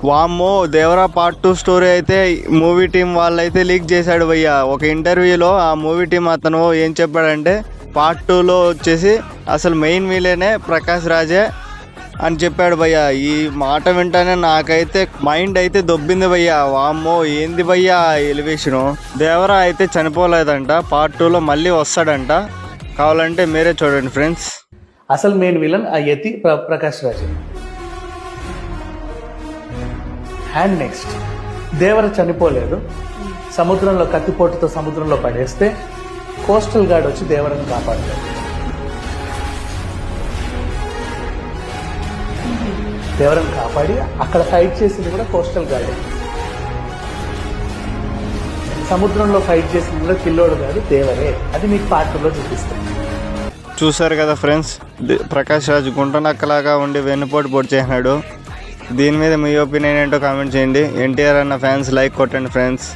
వామ్మో Devara part 2 story అయితే movie team వాళ్ళైతే లీక్ చేశాడు భయ్య. ఒక ఇంటర్వ్యూలో ఆ మూవీ టీం అతను ఏం చెప్పాడంటే పార్ట్ 2లో వచ్చేసి అసలు మెయిన్ విలేనే ప్రకాష్ రాజే అని చెప్పాడు భయ్య. ఈ మాట వింటానే నాకైతే మైండ్ అయితే దొబ్బింది భయ్య. వామ్మో ఏంది భయ్య ఎలివేషను. దేవరా అయితే చనిపోలేదంట, పార్ట్ 2లో మళ్ళీ వస్తాడంట. కావాలంటే మీరే చూడండి ఫ్రెండ్స్. అసలు మెయిన్ విలన్ ఆ యతి ప్రకాష్ రాజ్. అండ్ నెక్స్ట్ దేవర చనిపోలేదు, సముద్రంలో కత్తిపోటుతో సముద్రంలో పడేస్తే కోస్టల్ గార్డ్ వచ్చి దేవరని కాపాడతాడు. దేవరని కాపాడి అక్కడ ఫైట్ చేసింది కూడా కోస్టల్ గార్డే. సముద్రంలో ఫైట్ చేసింది కూడా కిల్లోడు కాదు దేవరే. అది మీకు పార్ట్ 2లో చూపిస్తాను. చూసారు కదా ఫ్రెండ్స్, ప్రకాష్ రాజ్ గుంటనక్కలాగా ఉండి వెన్నుపోటు పొడి చేసినాడు. దీని మీద మీ ఒపీనియన్ ఏంటో కామెంట్ చేయండి. ఎన్టీఆర్ అన్న ఫ్యాన్స్ లైక్ కొట్టండి ఫ్రెండ్స్.